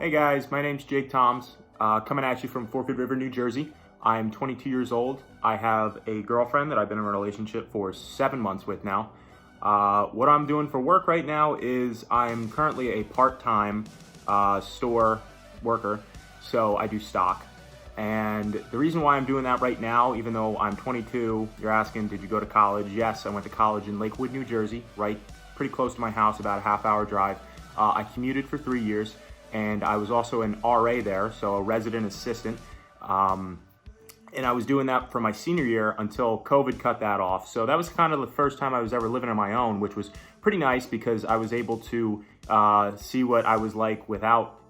Hey guys, my name's Jake Thoms, coming at you from Forked River, New Jersey. I'm 22 years old. I have a girlfriend that I've been in a relationship for 7 months with now. What I'm doing for work right now is I'm currently a part-time store worker, so I do stock. And the reason why I'm doing that right now, even though I'm 22, you're asking, did you go to college? Yes, I went to college in Lakewood, New Jersey, right pretty close to my house, about a half-hour drive. I commuted for 3 years. And I was also an RA there, so a resident assistant. And I was doing that for my senior year until COVID cut that off. So that was kind of the first time I was ever living on my own, which was pretty nice because I was able to see what I was like without,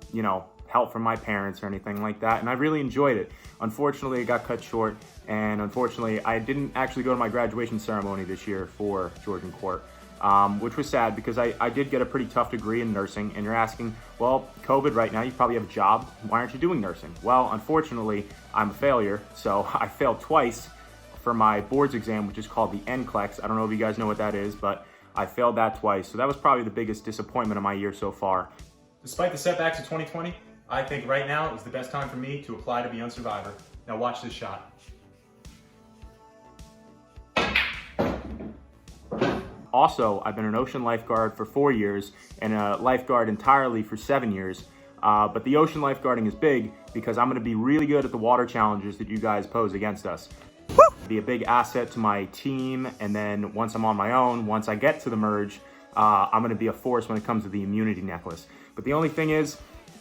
help from my parents or anything like that. And I really enjoyed it. Unfortunately, it got cut short. And unfortunately, I didn't actually go to my graduation ceremony this year for Georgian Court. Which was sad because I did get a pretty tough degree in nursing, and you're asking, well, COVID right now, you probably have a job. Why aren't you doing nursing? Well, unfortunately, I'm a failure. So I failed twice for my boards exam, which is called the NCLEX. I don't know if you guys know what that is, but I failed that twice. So that was probably the biggest disappointment of my year so far. Despite the setbacks of 2020, I think right now is the best time for me to apply to be on Survivor. Now watch this shot. Also, I've been an ocean lifeguard for 4 years and a lifeguard entirely for 7 years. But the ocean lifeguarding is big because I'm going to be really good at the water challenges that you guys pose against us. Be a big asset to my team, and then once I'm on my own, once I get to the merge, I'm going to be a force when it comes to the immunity necklace. But the only thing is,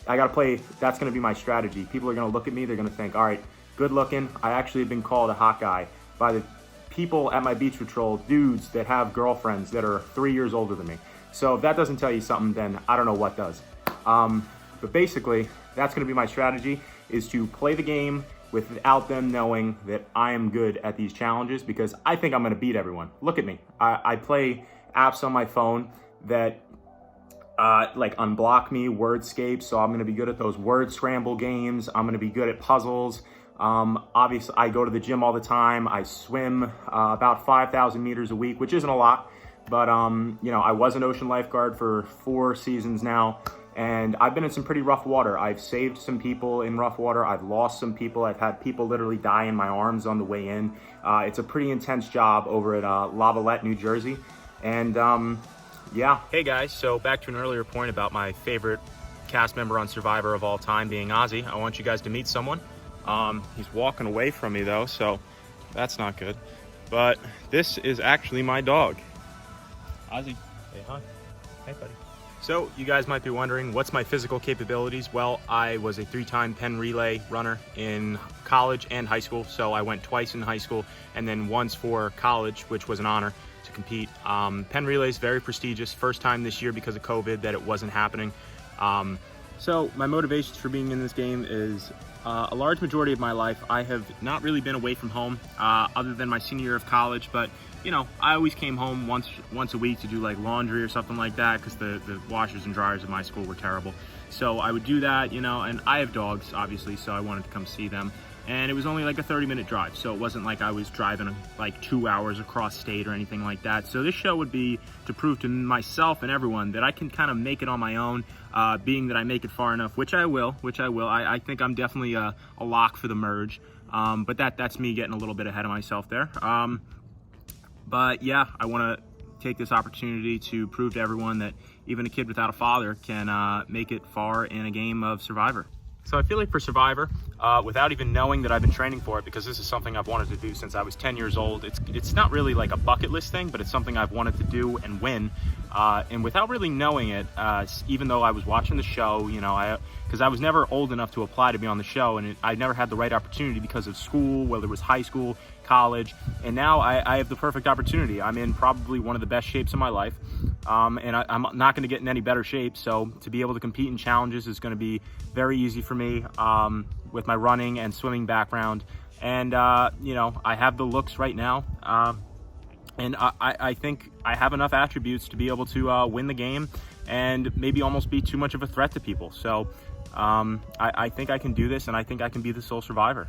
I got to play, that's going to be my strategy. People are going to look at me, they're going to think, all right, good looking. I actually have been called a hot guy by the people at my beach patrol, dudes that have girlfriends that are 3 years older than me. So if that doesn't tell you something, then I don't know what does. But basically, that's going to be my strategy, is to play the game without them knowing that I am good at these challenges, because I think I'm going to beat everyone. Look at me. I play apps on my phone that like unblock me, wordscape, so I'm going to be good at those word scramble games. I'm going to be good at puzzles. Obviously, I go to the gym all the time. I swim about 5,000 meters a week, which isn't a lot, but I was an ocean lifeguard for 4 seasons now, and I've been in some pretty rough water. I've saved some people in rough water. I've lost some people. I've had people literally die in my arms on the way in. It's a pretty intense job over at Lavalette, New Jersey, and yeah. Hey guys, so back to an earlier point about my favorite cast member on Survivor of all time being Ozzy. I want you guys to meet someone. He's walking away from me though, so that's not good. But this is actually my dog. Ozzy, say hi. Hey, buddy. So you guys might be wondering, what's my physical capabilities? Well, I was a 3-time Penn relay runner in college and high school. So I went twice in high school and then once for college, which was an honor to compete. Penn relay is very prestigious. First time this year because of COVID that it wasn't happening. So my motivations for being in this game is a large majority of my life, I have not really been away from home other than my senior year of college. But, I always came home once a week to do like laundry or something like that because the washers and dryers at my school were terrible. So I would do that, and I have dogs, obviously, so I wanted to come see them. And it was only like a 30-minute drive, so it wasn't like I was driving like 2 hours across state or anything like that. So this show would be to prove to myself and everyone that I can kind of make it on my own, being that I make it far enough, which I will. I think I'm definitely a lock for the merge, but that's me getting a little bit ahead of myself there. But yeah, I want to take this opportunity to prove to everyone that even a kid without a father can make it far in a game of Survivor. So I feel like for Survivor, without even knowing that I've been training for it, because this is something I've wanted to do since I was 10 years old, it's not really like a bucket list thing, but it's something I've wanted to do and win. And without really knowing it, even though I was watching the show, because I was never old enough to apply to be on the show, and I never had the right opportunity because of school, whether it was high school, college, and now I have the perfect opportunity. I'm in probably one of the best shapes of my life, and I'm not going to get in any better shape, so to be able to compete in challenges is going to be very easy for me with my running and swimming background, and I have the looks right now, and I think I have enough attributes to be able to win the game and maybe almost be too much of a threat to people. So I think I can do this, and I think I can be the sole survivor.